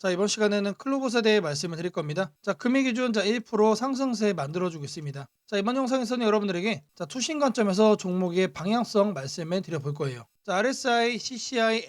자, 이번 시간에는 클로버스에 대해 말씀을 드릴 겁니다. 자, 금일 기준 1% 상승세 만들어주고 있습니다. 자, 이번 영상에서는 여러분들에게 투신 관점에서 종목의 방향성 말씀을 드려볼 거예요. 자, RSI, CCI,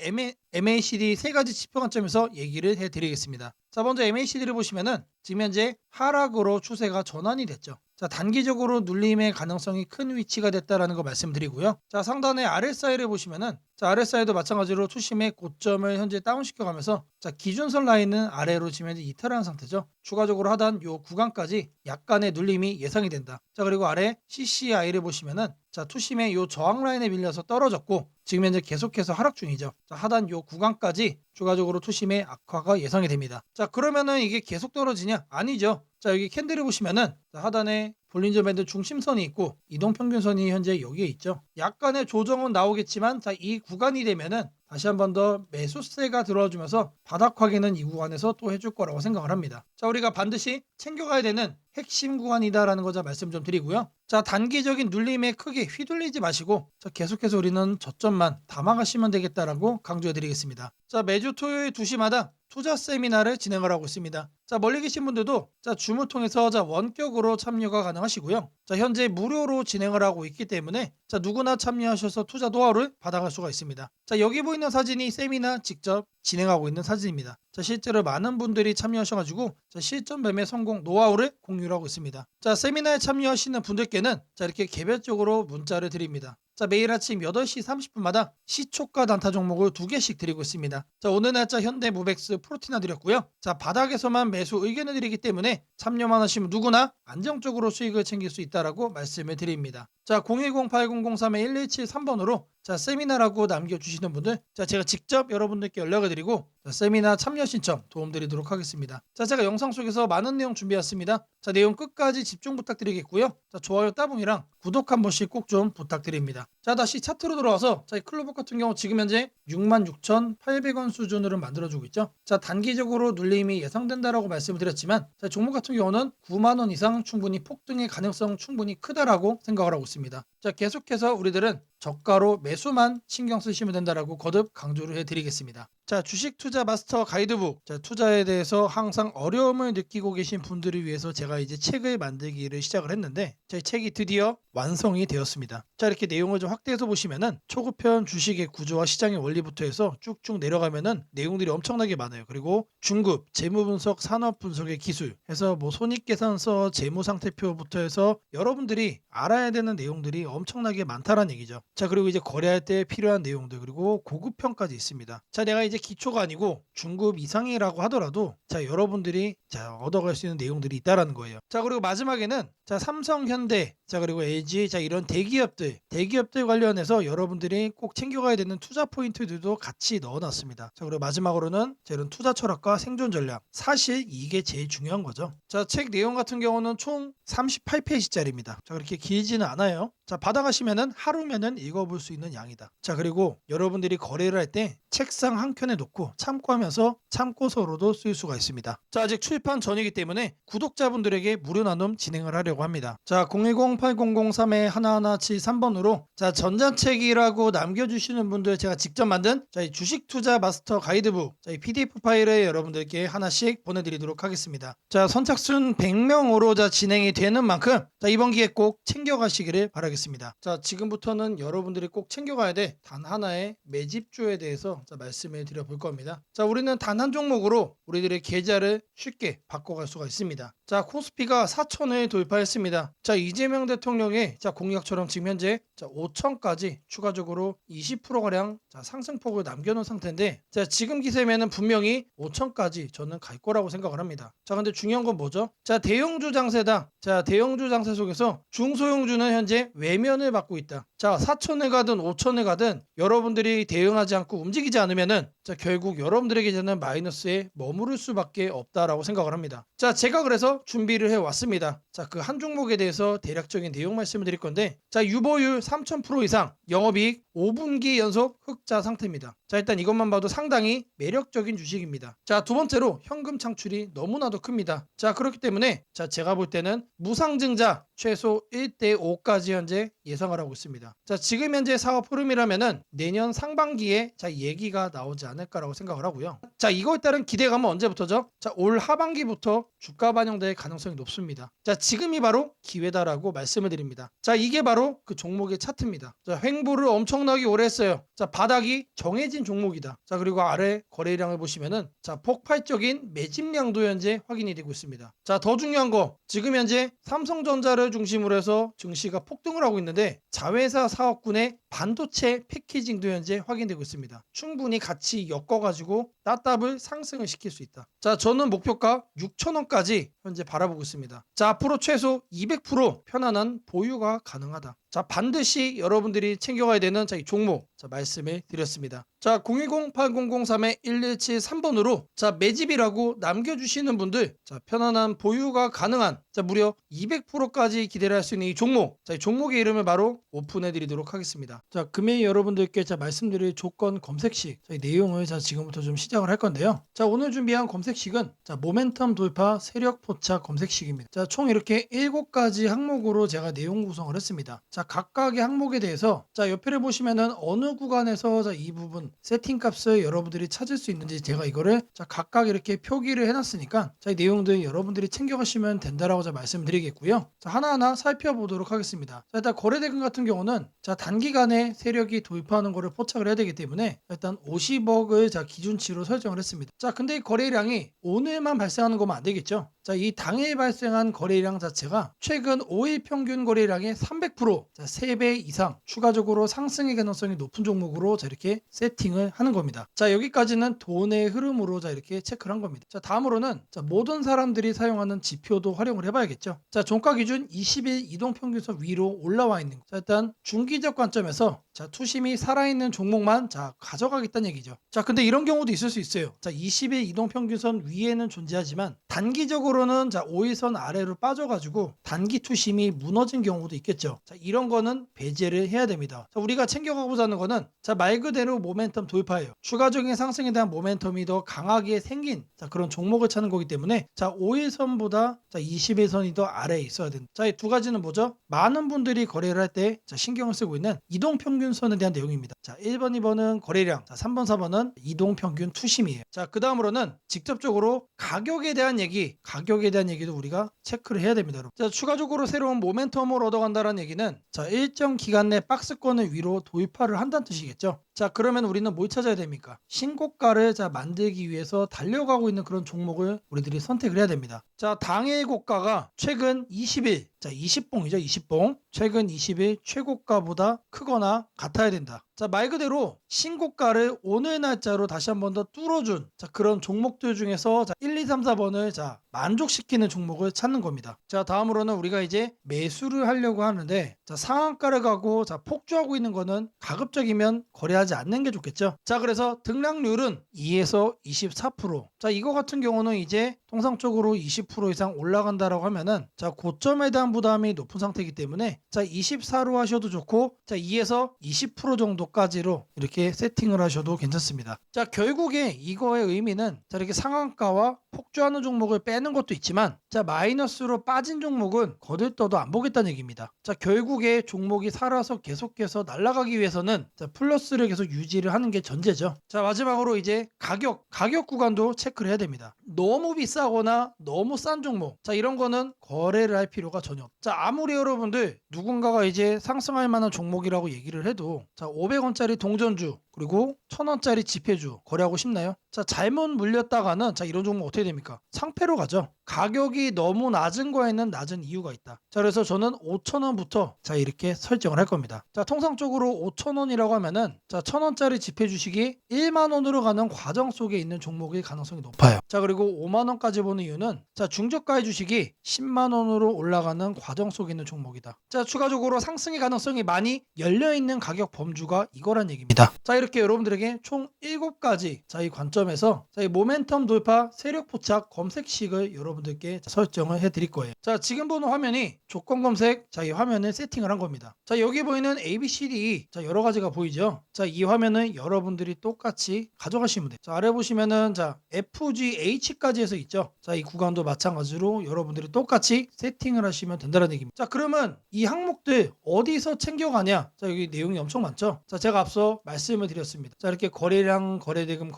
MACD 세 가지 지표 관점에서 얘기를 해드리겠습니다. 자, 먼저 MACD를 보시면은 지금 현재 하락으로 추세가 전환이 됐죠. 자, 단기적으로 눌림의 가능성이 큰 위치가 됐다라는 거 말씀드리고요. 자, 상단의 RSI를 보시면은 RSI도 마찬가지로 투심의 고점을 현재 다운시켜가면서 기준선 라인은 아래로 지금 현재 이탈한 상태죠. 추가적으로 하단 요 구간까지 약간의 눌림이 예상이 된다. 자, 그리고 아래 CCI를 보시면은 투심의 요 저항 라인에 밀려서 떨어졌고 지금 현재 계속해서 하락 중이죠. 자, 하단 요 구간까지 추가적으로 투심의 악화가 예상이 됩니다. 자, 그러면은 이게 계속 떨어지냐? 아니죠. 자, 여기 캔들을 보시면은 하단에 볼린저 밴드 중심선이 있고 이동평균선이 현재 여기에 있죠. 약간의 조정은 나오겠지만 이 구간이 되면은 다시 한 번 더 매수세가 들어와주면서 바닥 확인은 이 구간에서 또 해줄 거라고 생각을 합니다. 자, 우리가 반드시 챙겨가야 되는 핵심 구간이다라는 거 말씀 좀 드리고요. 자, 단기적인 눌림에 크게 휘둘리지 마시고 계속해서 우리는 저점만 담아가시면 되겠다라고 강조해 드리겠습니다. 자, 매주 토요일 2시마다 투자 세미나를 진행을 하고 있습니다. 자, 멀리 계신 분들도 줌을 통해서 원격으로 참여가 가능하시고요. 자, 현재 무료로 진행을 하고 있기 때문에 누구나 참여하셔서 투자 노하우를 받아갈 수가 있습니다. 자, 여기 보이는 사진이 세미나 직접 진행하고 있는 사진입니다. 자, 실제로 많은 분들이 참여하셔가지고 실전 매매 성공 노하우를 공유를 하고 있습니다. 자, 세미나에 참여하시는 분들께는 이렇게 개별적으로 문자를 드립니다. 자, 매일 아침 8시 30분마다 시초가 단타 종목을 2개씩 드리고 있습니다. 자, 오늘 날짜 현대무백스 프로티나 드렸고요. 자, 바닥에서만 매수 의견을 드리기 때문에 참여만 하시면 누구나 안정적으로 수익을 챙길 수 있다라고 말씀을 드립니다. 자, 010-8003-1173번으로 세미나라고 남겨주시는 분들 제가 직접 여러분들께 연락을 드리고 세미나 참여 신청 도움드리도록 하겠습니다. 자, 제가 영상 속에서 많은 내용 준비했습니다. 자, 내용 끝까지 집중 부탁드리겠고요. 자, 좋아요 따봉이랑 구독 한 번씩 꼭 좀 부탁드립니다. 자, 다시 차트로 들어와서 이 클로버 같은 경우 지금 현재 66,800원 수준으로 만들어주고 있죠. 자, 단기적으로 눌림이 예상된다라고 말씀을 드렸지만 종목 같은 경우는 9만원 이상 충분히 폭등의 가능성 충분히 크다라고 생각을 하고 있습니다. 자, 계속해서 우리들은 저가로 매수만 신경 쓰시면 된다라고 거듭 강조를 해드리겠습니다. 자, 주식 투자 마스터 가이드북. 자, 투자에 대해서 항상 어려움을 느끼고 계신 분들을 위해서 제가 이제 책을 만들기를 시작을 했는데 제 책이 드디어 완성이 되었습니다. 자, 이렇게 내용을 좀 확대해서 보시면은 초급편 주식의 구조와 시장의 원리부터 해서 쭉쭉 내려가면은 내용들이 엄청나게 많아요. 그리고 중급 재무 분석, 산업 분석의 기술 해서 손익계산서, 재무 상태표부터 해서 여러분들이 알아야 되는 내용들이 엄청나게 많다라는 얘기죠. 자, 그리고 이제 거래할 때 필요한 내용들 그리고 고급편까지 있습니다. 자, 내가 이제 기초가 아니고 중급 이상이라고 하더라도 여러분들이 얻어갈 수 있는 내용들이 있다라는 거예요. 자, 그리고 마지막에는 삼성, 현대, 그리고 LG, 이런 대기업들 관련해서 여러분들이 꼭 챙겨가야 되는 투자 포인트들도 같이 넣어놨습니다. 자, 그리고 마지막으로는 이런 투자 철학과 생존 전략. 사실 이게 제일 중요한 거죠. 자, 책 내용 같은 경우는 총 38페이지짜리입니다. 자, 그렇게 길지는 않아요. 자, 받아가시면은 하루면은 읽어볼 수 있는 양이다. 자, 그리고 여러분들이 거래를 할 때 책상 한 켠에 놓고 참고하면서 참고서로도 쓸 수가 있습니다. 자, 아직 출판 전이기 때문에 구독자분들에게 무료 나눔 진행을 하려고 합니다. 자, 010-8003-1173번으로 전자책이라고 남겨주시는 분들 제가 직접 만든 이 주식 투자 마스터 가이드북 이 PDF 파일을 여러분들께 하나씩 보내드리도록 하겠습니다. 자, 선착순 100명으로 진행이 되는 만큼 이번 기회에 꼭 챙겨가시기를 바라겠습니다. 자, 지금부터는 여러분들이 꼭 챙겨가야 돼 단 하나의 매집주에 대해서 말씀을 드려볼 겁니다. 자, 우리는 단 한 종목으로 우리들의 계좌를 쉽게 바꿔갈 수가 있습니다. 자, 코스피가 4천을 돌파했습니다. 자, 이재명 대통령의 공약처럼 지금 현재 5천까지 추가적으로 20%가량 상승폭을 남겨놓은 상태인데 지금 기세면은 분명히 5천까지 저는 갈 거라고 생각을 합니다. 자, 근데 중요한 건 뭐죠? 자, 대형주 장세다. 자, 대형주 장세 속에서 중소형주는 현재 외면을 받고 있다. 자, 4천을 가든 5천을 가든 여러분들이 대응하지 않고 움직이지 않으면은 결국 여러분들에게 되는 마이너스에 머무를 수밖에 없다라고 생각을 합니다. 자, 제가 그래서 준비를 해왔습니다. 자, 그 한 종목에 대해서 대략적인 내용 말씀을 드릴 건데 유보율 3000% 이상 영업이익 5분기 연속 흑자 상태입니다. 자, 일단 이것만 봐도 상당히 매력적인 주식입니다. 자, 두 번째로 현금 창출이 너무나도 큽니다. 자, 그렇기 때문에 제가 볼 때는 무상증자 최소 1대 5까지 현재 예상을 하고 있습니다. 자, 지금 현재 사업 흐름이라면은 내년 상반기에 자 얘기가 나오지 않을까라고 생각을 하고요. 자, 이거에 따른 기대감은 언제부터죠? 자, 올 하반기부터 주가 반영될 가능성이 높습니다. 자, 지금이 바로 기회다라고 말씀을 드립니다. 자, 이게 바로 그 종목의 차트입니다. 자, 횡보를 엄청나게 오래 했어요. 자, 바닥이 정해진 종목이다. 자, 그리고 아래 거래량을 보시면은 자, 폭발적인 매집량도 현재 확인이 되고 있습니다. 자, 더 중요한 거 지금 현재 삼성전자를 중심으로 해서 증시가 폭등을 하고 있는데 자회사 사업군의 반도체 패키징도 현재 확인되고 있습니다. 충분히 같이 엮어가지고 따답을 상승을 시킬 수 있다. 자, 저는 목표가 6,000원까지 현재 바라보고 있습니다. 자, 앞으로 최소 200% 편안한 보유가 가능하다. 자, 반드시 여러분들이 챙겨가야 되는 이 종목 말씀을 드렸습니다. 자, 010-8003-1173번으로 자, 매집이라고 남겨주시는 분들 자, 편안한 보유가 가능한 자, 무려 200%까지 기대를 할 수 있는 이 종목 자, 이 종목의 이름을 바로 오픈해 드리도록 하겠습니다. 자, 금일 여러분들께 말씀드릴 조건 검색식 이 내용을 지금부터 좀 시작을 할 건데요. 자, 오늘 준비한 검색식은 자, 모멘텀 돌파 세력 포착 검색식입니다. 자, 총 이렇게 7가지 항목으로 제가 내용 구성을 했습니다. 자, 각각의 항목에 대해서 자, 옆에를 보시면은 어느 구간에서 자, 이 부분 세팅 값을 여러분들이 찾을 수 있는지 제가 이거를 자, 각각 이렇게 표기를 해놨으니까 자, 이 내용들 여러분들이 챙겨가시면 된다라고 말씀드리겠고요. 자, 하나하나 살펴보도록 하겠습니다. 자, 일단 거래대금 같은 경우는 자, 단기간에 세력이 돌파하는 거를 포착을 해야 되기 때문에 일단 50억을 자, 기준치로 설정을 했습니다. 자, 근데 이 거래량이 오늘만 발생하는 거면 안 되겠죠. 자, 이 당일 발생한 거래량 자체가 최근 5일 평균 거래량의 300% 자, 3배 이상 추가적으로 상승의 가능성이 높은 종목으로 자, 이렇게 세팅을 하는 겁니다. 자, 여기까지는 돈의 흐름으로 자, 이렇게 체크를 한 겁니다. 자, 다음으로는 자, 모든 사람들이 사용하는 지표도 활용을 해봐야겠죠. 자, 종가 기준 20일 이동평균선 위로 올라와 있는 거. 자, 일단 중기적 관점에서 자, 투심이 살아있는 종목만 자, 가져가겠다는 얘기죠. 자, 근데 이런 경우도 있을 수 있어요. 자, 20일 이동평균선 위에는 존재하지만 단기적으로는 자, 5일선 아래로 빠져가지고 단기 투심이 무너진 경우도 있겠죠. 자, 이런 거는 배제를 해야 됩니다. 자, 우리가 챙겨가고자 하는 거는 자, 말 그대로 모멘텀 돌파예요. 추가적인 상승에 대한 모멘텀이 더 강하게 생긴 자, 그런 종목을 찾는 거기 때문에 자, 5일선보다 자, 20일선이 더 아래에 있어야 된다. 자, 이 두 가지는 뭐죠? 많은 분들이 거래를 할 때 신경을 쓰고 있는 이동평균선에 대한 내용입니다. 자, 1번, 2번은 거래량, 자, 3번, 4번은 이동평균 투심이에요. 자, 그 다음으로는 직접적으로 가격에 대한 얘기도 우리가 체크를 해야 됩니다. 여러분. 자, 추가적으로 새로운 모멘텀을 얻어간다는 얘기는 자, 일정 기간 내 박스권을 위로 돌파를 한다는 뜻이겠죠. 자, 그러면 우리는 뭘 찾아야 됩니까? 신고가를 자, 만들기 위해서 달려가고 있는 그런 종목을 우리들이 선택을 해야 됩니다. 자, 당일 고가가 최근 20일 자, 20봉이죠. 20봉. 최근 20일 최고가보다 크거나 같아야 된다. 자, 말 그대로 신고가를 오늘 날짜로 다시 한 번 더 뚫어준 자, 그런 종목들 중에서 자, 1, 2, 3, 4번을 자, 만족시키는 종목을 찾는 겁니다. 자, 다음으로는 우리가 이제 매수를 하려고 하는데 자, 상한가를 가고 자, 폭주하고 있는 거는 가급적이면 거래하지 않는 게 좋겠죠. 자, 그래서 등락률은 2에서 24%. 자, 이거 같은 경우는 이제 통상적으로 20% 이상 올라간다라고 하면은 자, 고점에 대한 부담이 높은 상태이기 때문에 자, 24로 하셔도 좋고 자, 2에서 20% 정도까지로 이렇게 세팅을 하셔도 괜찮습니다. 자, 결국에 이거의 의미는 자, 이렇게 상한가와 폭주하는 종목을 빼는 것도 있지만 자, 마이너스로 빠진 종목은 거들떠도 안 보겠다는 얘기입니다. 자, 결국에 종목이 살아서 계속해서 날아가기 위해서는 자, 플러스를 계속 유지를 하는 게 전제죠. 자, 마지막으로 이제 가격 구간도 체크를 해야 됩니다. 너무 비싸거나 너무 싼 종목 자, 이런 거는 거래를 할 필요가 전혀 없죠. 자, 아무리 여러분들 누군가가 이제 상승할 만한 종목이라고 얘기를 해도 자, 500원짜리 동전주 그리고 1000원짜리 지폐주 거래하고 싶나요? 자, 잘못 물렸다가는 자, 이런 종목 어떻게 됩니까? 상패로 가죠. 가격이 너무 낮은 거에는 낮은 이유가 있다. 자, 그래서 저는 5,000원부터 자, 이렇게 설정을 할 겁니다. 자, 통상적으로 5,000원이라고 하면은 자, 1000원짜리 지폐 주식이 1만 원으로 가는 과정 속에 있는 종목일 가능성이 높아요. 자, 그리고 5만 원까지 보는 이유는 자, 중저가의 주식이 10만 원으로 올라가는 과정 속에 있는 종목이다. 자, 추가적으로 상승의 가능성이 많이 열려 있는 가격 범주가 이거란 얘기입니다. 자, 이렇게 여러분들에게 총 7가지 이 관점에서 이 모멘텀 돌파 세력 포착 검색식을 여러분들께 설정을 해 드릴 거예요. 자, 지금 보는 화면이 조건 검색 이 화면을 세팅을 한 겁니다. 자, 여기 보이는 ABCD 여러 가지가 보이죠. 자, 이 화면은 여러분들이 똑같이 가져가시면 돼요. 자, 아래 보시면은 FGH까지 해서 있죠. 자, 이 구간도 마찬가지로 여러분들이 똑같이 세팅을 하시면 된다는 얘기입니다. 자, 그러면 이 항목들 어디서 챙겨가냐? 자, 여기 내용이 엄청 많죠. 자, 제가 앞서 말씀을 드렸습니다. 자, 이렇게 거래량, 거래대금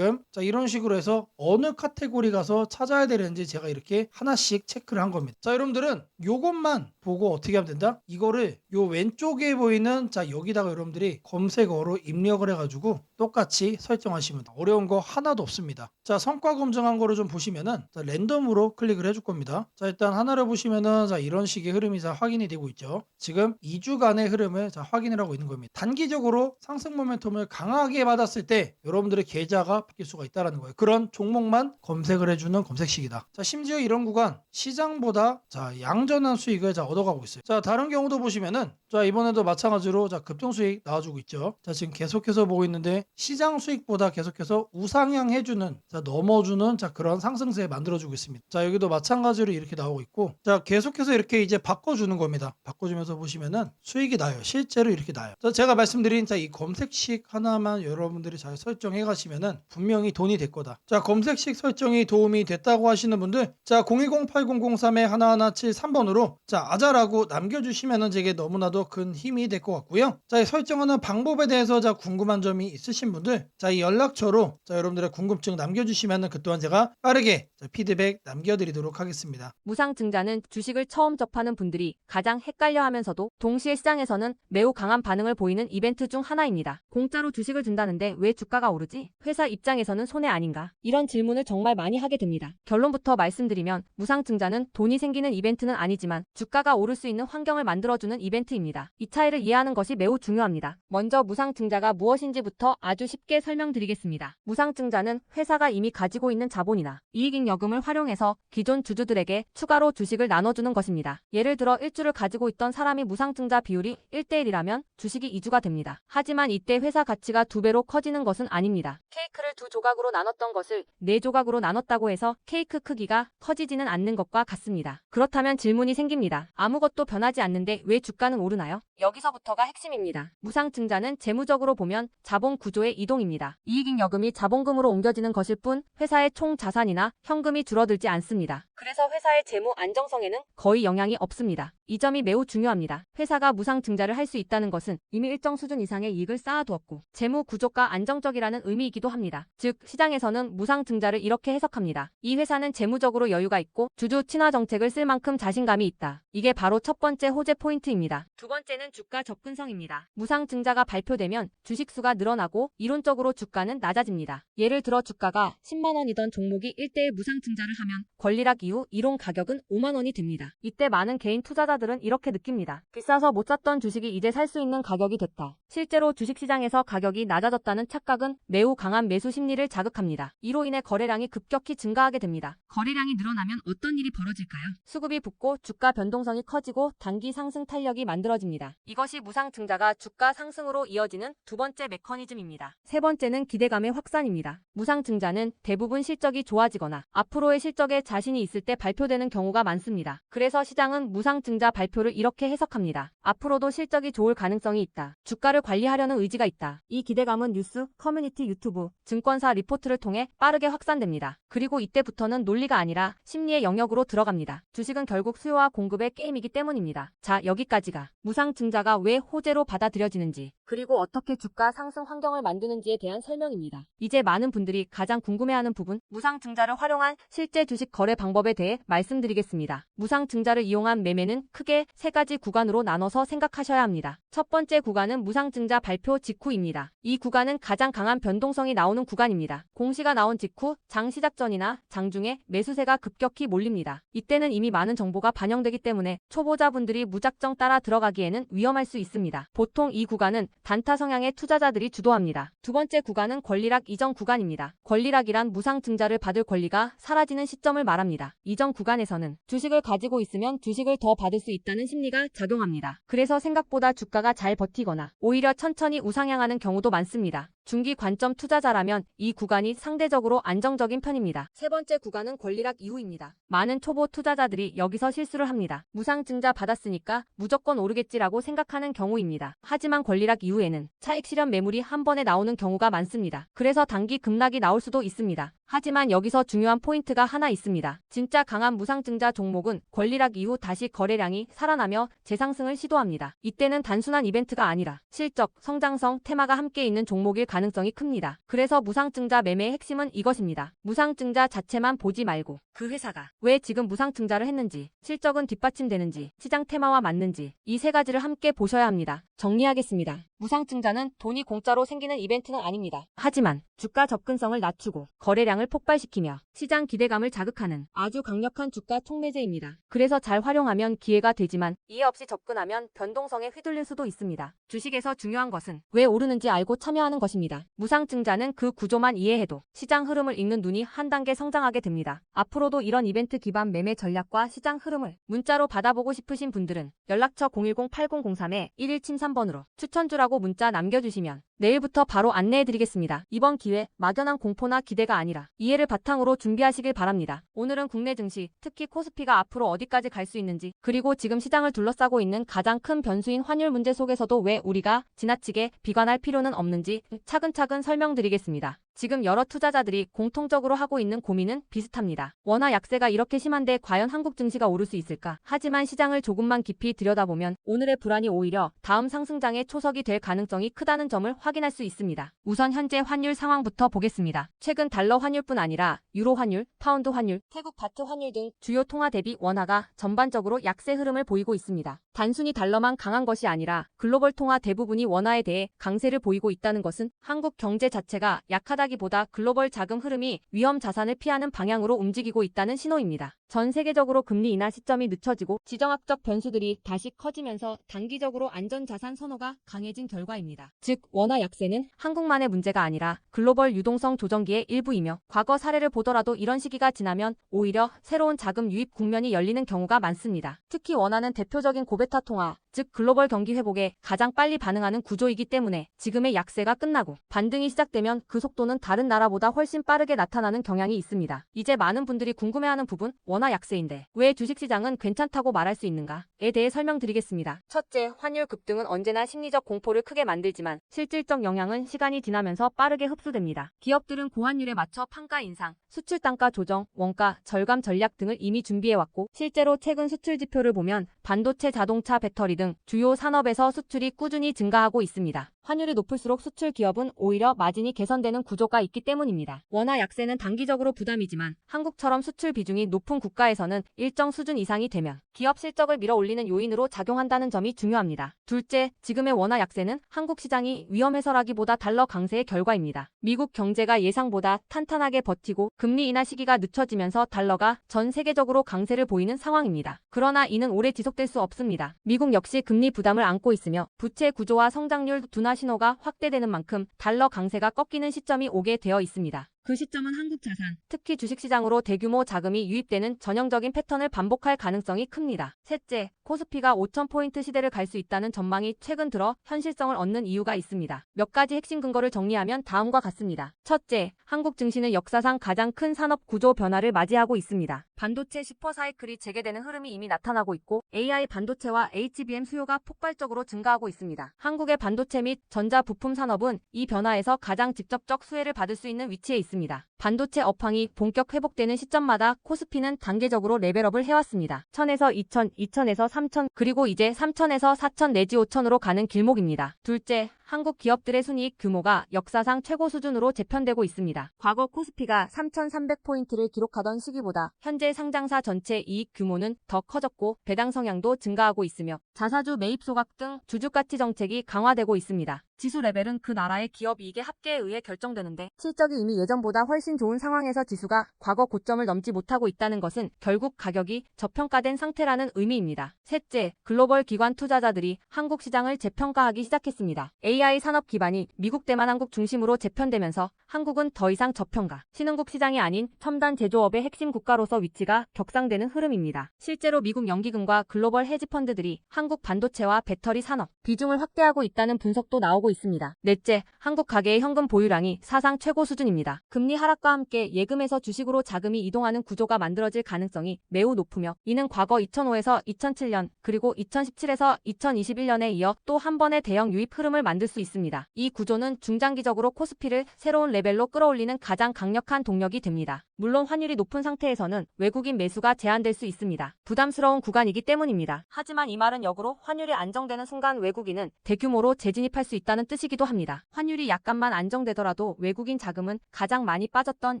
자, 이런 식으로 해서 어느 카테고리 가서 찾아야 되는지 제가 이렇게 하나씩 체크를 한 겁니다. 자, 여러분들은 요것만 보고 어떻게 하면 된다? 이거를 요 왼쪽에 보이는 여기다가 여러분들이 검색어로 입력을 해가지고 똑같이 설정하시면 돼요. 어려운 거 하나도 없습니다. 자, 성과 검증한 거를 좀 보시면은 랜덤으로 클릭을 해줄 겁니다. 자, 일단 하나를 보시면은 이런 식의 흐름이 확인이 되고 있죠. 지금 2주간의 흐름을 확인을 하고 있는 겁니다. 단기적으로 상승 모멘텀을 강하게 받았을 때 여러분들의 계좌가 바뀔 수가 있다는 거예요. 그런 종목만 검색을 해주는 검색식이다. 자, 심지어 이런 구간 시장보다 양전한 수익을 얻어가고 있어요. 자, 다른 경우도 보시면은 이번에도 마찬가지로 급등 수익 나와주고 있죠. 자, 지금 계속해서 보고 있는데 시장 수익보다 계속해서 우상향 해주는 넘어주는 그런 상승세 만들어주고 있습니다. 자, 여기도 마찬가지로 이렇게 나오고 있고, 자, 계속해서 이렇게 이제 바꿔주는 겁니다. 바꿔주면서 보시면은 수익이 나요. 실제로 이렇게 나요. 자, 제가 말씀드린 이 검색식 하나만 여러분들이 잘 설정해 가시면은 분명히 돈이 될 거다. 자, 검색식 설정이 도움이 됐다고 하시는 분들, 자, 010-8003-1173번으로 아자라고 남겨주시면은 제게 너무나도 큰 힘이 될 것 같고요. 자, 이 설정하는 방법에 대해서 궁금한 점이 있으신 분들, 이 연락처로 여러분들의 궁금증 남겨주시면은 그 또한 제가 빠르게 피드백 남겨드리도록 하겠습니다. 무상증자는 주식을 처음 접하는 분들이 가장 헷갈려하면서도 동시에 시장에서는 매우 강한 반응을 보이는 이벤트 중 하나입니다. 공짜로 주식을 준다는데 왜 주가가 오르지? 회사 입장에서는 손해 아닌가? 이런 질문을 정말 많이 하게 됩니다. 결론부터 말씀드리면 무상증자는 돈이 생기는 이벤트는 아니지만 주가가 오를 수 있는 환경을 만들어주는 이벤트입니다. 이 차이를 이해하는 것이 매우 중요합니다. 먼저 무상증자가 무엇인지부터 아주 쉽게 설명드리겠습니다. 무상증자는 회사가 이미 가지고 있는 자본이나 이익잉여금을 활용해서 기존 주주들에게 추가로 주식을 나눠주는 것입니다. 예를 들어 1주를 가지고 있던 사람이 무상증자 비율이 1대1이라면 주식이 2주가 됩니다. 하지만 이때 회사 가치가 2배로 커지는 것은 아닙니다. 케이크를 2조각으로 나눴던 것을 4조각으로 나눴다고 해서 케이크 크기가 커지지는 않는 것과 같습니다. 그렇다면 질문이 생깁니다. 아무것도 변하지 않는데 왜 주가는 오르나요? 여기서부터가 핵심입니다. 무상증자는 재무적으로 보면 자본 구조의 이동입니다. 이익잉여금이 자본금으로 옮겨지는 것일 뿐 회사의 총 자산이나 현금이 줄어들지 않습니다. 그래서 회사의 재무 안정성에는 거의 영향이 없습니다. 이 점이 매우 중요합니다. 회사가 무상증자를 할 수 있다는 것은 이미 일정 수준 이상의 이익을 쌓아두었고 재무 구조가 안정적이라는 의미이기도 합니다. 즉 시장에서는 무상증자를 이렇게 해석합니다. 이 회사는 재무적으로 여유가 있고 주주 친화 정책을 쓸 만큼 자신감이 있다. 이게 바로 첫 번째 호재 포인트입니다. 두 번째는 주가 접근성입니다. 무상증자가 발표되면 주식수가 늘어나고 이론적으로 주가는 낮아집니다. 예를 들어 주가가 10만 원이던 종목이 1대1 무상증자를 하면 권리락 이후 이론 가격은 5만 원이 됩니다. 이때 많은 개인 투자자들은 이렇게 느낍니다. 비싸서 못 샀던 주식이 이제 살 수 있는 가격이 됐다. 실제로 주식시장에서 가격이 낮아졌다는 착각은 매우 강한 매수 심리를 자극합니다. 이로 인해 거래량이 급격히 증가하게 됩니다. 거래량이 늘어나면 어떤 일이 벌어질까요? 수급이 붙고 주가 변동성이 커지고 단기 상승 탄력이 만들어집니다. 이것이 무상증자가 주가 상승으로 이어지는 두 번째 메커니즘입니다. 세 번째는 기대감의 확산입니다. 무상증자는 대부분 실적이 좋아지거나 앞으로의 실적에 자신이 있을 때 발표되는 경우가 많습니다. 그래서 시장은 무상증자 발표를 이렇게 해석합니다. 앞으로도 실적이 좋을 가능성이 있다. 주가를 관리하려는 의지가 있다. 이 기대감은 뉴스, 커뮤니티, 유튜브, 증권사 리포트를 통해 빠르게 확산됩니다. 그리고 이때부터는 논리가 아니라 심리의 영역으로 들어갑니다. 주식은 결국 수요와 공급의 게임이기 때문입니다. 자, 여기까지가 무상증자가 왜 호재로 받아들여지는지 그리고 어떻게 주가 상승 환경을 만드는지에 대한 설명입니다. 이제 많은 분들이 가장 궁금해하는 부분, 무상증자를 활용한 실제 주식 거래 방법에 대해 말씀드리겠습니다. 무상증자를 이용한 매매는 크게 세 가지 구간으로 나눠서 생각하셔야 합니다. 첫 번째 구간은 무상증자 발표 직후입니다. 이 구간은 가장 강한 변동성이 나오는 구간입니다. 공시가 나온 직후 장 시작 전이나 장중에 매수세가 급격히 몰립니다. 이때는 이미 많은 정보가 반영되기 때문에 초보자분들이 무작정 따라 들어가기에는 위험할 수 있습니다. 보통 이 구간은 단타 성향의 투자자들이 주도합니다. 두 번째 구간은 권리락 이전 구간입니다. 권리락이란 무상증자를 받을 권리가 사라지는 시점을 말합니다. 이전 구간에서는 주식을 가지고 있으면 주식을 더 받을 수 있다는 심리가 작용합니다. 그래서 생각보다 주가가 잘 버티거나 오히려 천천히 우상향하는 경우도 많습니다. 중기 관점 투자자라면 이 구간이 상대적으로 안정적인 편입니다. 세 번째 구간은 권리락 이후입니다. 많은 초보 투자자들이 여기서 실수를 합니다. 무상증자 받았으니까 무조건 오르겠지라고 생각하는 경우입니다. 하지만 권리락 이후에는 차익 실현 매물이 한 번에 나오는 경우가 많습니다. 그래서 단기 급락이 나올 수도 있습니다. 하지만 여기서 중요한 포인트가 하나 있습니다. 진짜 강한 무상증자 종목은 권리락 이후 다시 거래량이 살아나며 재상승을 시도합니다. 이때는 단순한 이벤트가 아니라 실적, 성장성, 테마가 함께 있는 종목일 가능성이 큽니다. 그래서 무상증자 매매의 핵심은 이것입니다. 무상증자 자체만 보지 말고 그 회사가 왜 지금 무상증자를 했는지, 실적은 뒷받침되는지, 시장 테마와 맞는지 이 세 가지를 함께 보셔야 합니다. 정리하겠습니다. 무상증자는 돈이 공짜로 생기는 이벤트는 아닙니다. 하지만 주가 접근성을 낮추고 거래량을 폭발시키며 시장 기대감을 자극하는 아주 강력한 주가 촉매제입니다. 그래서 잘 활용하면 기회가 되지만 이해 없이 접근하면 변동성에 휘둘릴 수도 있습니다. 주식에서 중요한 것은 왜 오르는지 알고 참여하는 것입니다. 무상증자는 그 구조만 이해해도 시장 흐름을 읽는 눈이 한 단계 성장하게 됩니다. 앞으로도 이런 이벤트 기반 매매 전략과 시장 흐름을 문자로 받아보고 싶으신 분들은 연락처 010-8003-1173번으로 추천주라고 문자 남겨주시면 내일부터 바로 안내해드리겠습니다. 이번 기회 막연한 공포나 기대가 아니라 이해를 바탕으로 준비하시길 바랍니다. 오늘은 국내 증시, 특히 코스피가 앞으로 어디까지 갈 수 있는지, 그리고 지금 시장을 둘러싸고 있는 가장 큰 변수인 환율 문제 속에서도 왜 우리가 지나치게 비관할 필요는 없는지 차근차근 설명드리겠습니다. 지금 여러 투자자들이 공통적으로 하고 있는 고민은 비슷합니다. 원화 약세가 이렇게 심한데 과연 한국 증시가 오를 수 있을까? 하지만 시장을 조금만 깊이 들여다보면 오늘의 불안이 오히려 다음 상승장의 초석이 될 가능성이 크다는 점을 확인할 수 있습니다. 우선 현재 환율 상황부터 보겠습니다. 최근 달러 환율뿐 아니라 유로 환율, 파운드 환율, 태국 바트 환율 등 주요 통화 대비 원화가 전반적으로 약세 흐름을 보이고 있습니다. 단순히 달러만 강한 것이 아니라 글로벌 통화 대부분이 원화에 대해 강세를 보이고 있다는 것은 한국 경제 자체가 약하다기보다 글로벌 자금 흐름이 위험 자산을 피하는 방향으로 움직이고 있다는 신호입니다. 전 세계적으로 금리 인하 시점이 늦춰지고 지정학적 변수들이 다시 커지면서 단기적으로 안전자산 선호가 강해진 결과입니다. 즉 원화 약세는 한국만의 문제가 아니라 글로벌 유동성 조정기의 일부이며 과거 사례를 보더라도 이런 시기가 지나면 오히려 새로운 자금 유입 국면이 열리는 경우가 많습니다. 특히 원화는 대표적인 고베타 통화, 즉 글로벌 경기 회복에 가장 빨리 반응하는 구조이기 때문에 지금의 약세가 끝나고 반등이 시작되면 그 속도는 다른 나라보다 훨씬 빠르게 나타나는 경향이 있습니다. 이제 많은 분들이 궁금해하는 부분, 원화 약세인데 왜 주식시장은 괜찮다고 말할 수 있는가에 대해 설명드리겠습니다. 첫째, 환율 급등은 언제나 심리적 공포를 크게 만들지만 실질적 영향은 시간이 지나면서 빠르게 흡수됩니다. 기업들은 고환율에 맞춰 판가 인상, 수출 단가 조정, 원가 절감 전략 등을 이미 준비해왔고 실제로 최근 수출 지표를 보면 반도체, 자동차, 배터리 등 주요 산업에서 수출이 꾸준히 증가하고 있습니다. 환율이 높을수록 수출 기업은 오히려 마진이 개선되는 구조가 있기 때문입니다. 원화 약세는 단기적으로 부담이지만 한국처럼 수출 비중이 높은 국가에서는 일정 수준 이상이 되면 기업 실적을 밀어올리는 요인으로 작용한다는 점이 중요합니다. 둘째, 지금의 원화 약세는 한국 시장이 위험해서라기보다 달러 강세의 결과입니다. 미국 경제가 예상보다 탄탄하게 버티고 금리 인하 시기가 늦춰지면서 달러가 전 세계적으로 강세를 보이는 상황입니다. 그러나 이는 오래 지속될 수 없습니다. 미국 역시 금리 부담을 안고 있으며 부채 구조와 성장률 둔화 신호가 확대되는 만큼 달러 강세가 꺾이는 시점이 오게 되어 있습니다. 그 시점은 한국 자산, 특히 주식시장으로 대규모 자금이 유입되는 전형적인 패턴을 반복할 가능성이 큽니다. 셋째, 코스피가 5,000포인트 시대를 갈 수 있다는 전망이 최근 들어 현실성을 얻는 이유가 있습니다. 몇 가지 핵심 근거를 정리하면 다음과 같습니다. 첫째, 한국 증시는 역사상 가장 큰 산업 구조 변화를 맞이하고 있습니다. 반도체 슈퍼사이클이 재개되는 흐름이 이미 나타나고 있고 AI 반도체와 HBM 수요가 폭발적으로 증가하고 있습니다. 한국의 반도체 및 전자 부품 산업은 이 변화에서 가장 직접적 수혜를 받을 수 있는 위치에 있습니다. 반도체 업황이 본격 회복되는 시점마다 코스피는 단계적으로 레벨업을 해왔습니다. 1000에서 2000, 2000에서 3000, 그리고 이제 3000에서 4000 내지 5000으로 가는 길목입니다. 둘째, 한국 기업들의 순이익 규모가 역사상 최고 수준으로 재편되고 있습니다. 과거 코스피가 3,300포인트를 기록하던 시기보다 현재 상장사 전체 이익 규모는 더 커졌고 배당 성향도 증가하고 있으며 자사주 매입 소각 등 주주가치 정책이 강화되고 있습니다. 지수 레벨은 그 나라의 기업 이익의 합계에 의해 결정되는데 실적이 이미 예전보다 훨씬 좋은 상황에서 지수가 과거 고점을 넘지 못하고 있다는 것은 결국 가격이 저평가된 상태라는 의미입니다. 셋째, 글로벌 기관 투자자들이 한국 시장을 재평가하기 시작했습니다. AI AI 산업 기반이 미국, 대만, 한국 중심으로 재편되면서 한국은 더 이상 저평가, 신흥국 시장이 아닌 첨단 제조업의 핵심 국가로서 위치가 격상되는 흐름입니다. 실제로 미국 연기금과 글로벌 헤지펀드들이 한국 반도체와 배터리 산업 비중을 확대하고 있다는 분석도 나오고 있습니다. 넷째, 한국 가계의 현금 보유량이 사상 최고 수준입니다. 금리 하락과 함께 예금에서 주식으로 자금이 이동하는 구조가 만들어질 가능성이 매우 높으며 이는 과거 2005에서 2007년 그리고 2017에서 2021년에 이어 또 한 번의 대형 유입 흐름을 만들 수 있습니다. 이 구조는 중장기적으로 코스피를 새로운 레벨로 끌어올리는 가장 강력한 동력이 됩니다. 물론 환율이 높은 상태에서는 외국인 매수가 제한될 수 있습니다. 부담스러운 구간이기 때문입니다. 하지만 이 말은 역으로 환율이 안정되는 순간 외국인은 대규모로 재진입할 수 있다는 뜻이기도 합니다. 환율이 약간만 안정되더라도 외국인 자금은 가장 많이 빠졌던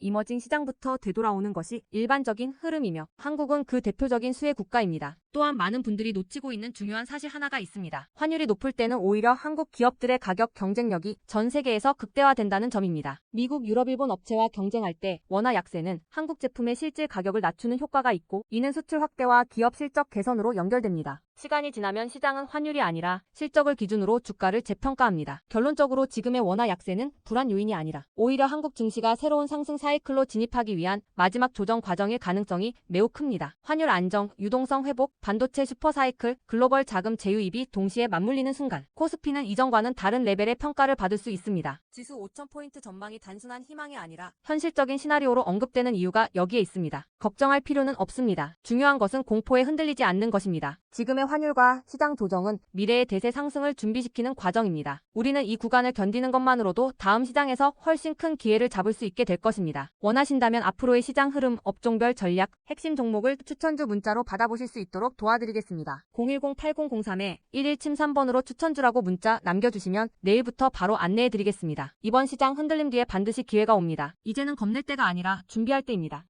이머징 시장부터 되돌아오는 것이 일반적인 흐름이며 한국은 그 대표적인 수혜 국가입니다. 또한 많은 분들이 놓치고 있는 중요한 사실 하나가 있습니다. 환율이 높을 때는 오히려 한국 기업들의 가격 경쟁력이 전 세계에서 극대화된다는 점입니다. 미국, 유럽, 일본 업체와 경쟁할 때 원화 약세는 한국 제품의 실질 가격을 낮추는 효과가 있고 이는 수출 확대와 기업 실적 개선으로 연결됩니다. 시간이 지나면 시장은 환율이 아니라 실적을 기준으로 주가를 재평가합니다. 결론적으로 지금의 원화 약세는 불안 요인이 아니라 오히려 한국 증시가 새로운 상승 사이클로 진입하기 위한 마지막 조정 과정일 가능성이 매우 큽니다. 환율 안정, 유동성 회복, 반도체 슈퍼 사이클, 글로벌 자금 재유입이 동시에 맞물리는 순간 코스피는 이전과는 다른 레벨의 평가를 받을 수 있습니다. 지수 5,000포인트 전망이 단순한 희망이 아니라 현실적인 시나리오로 언급되는 이유가 여기에 있습니다. 걱정할 필요는 없습니다. 중요한 것은 공포에 흔들리지 않는 것입니다. 지금의 환율과 시장 조정은 미래의 대세 상승을 준비시키는 과정입니다. 우리는 이 구간을 견디는 것만으로도 다음 시장에서 훨씬 큰 기회를 잡을 수 있게 될 것입니다. 원하신다면 앞으로의 시장 흐름, 업종별 전략, 핵심 종목을 추천주 문자로 받아보실 수 있도록 도와드리겠습니다. 010-8003-1173번으로 추천주라고 문자 남겨주시면 내일부터 바로 안내해드리겠습니다. 이번 시장 흔들림 뒤에 반드시 기회가 옵니다. 이제는 겁낼 때가 아니라 준비할 때입니다.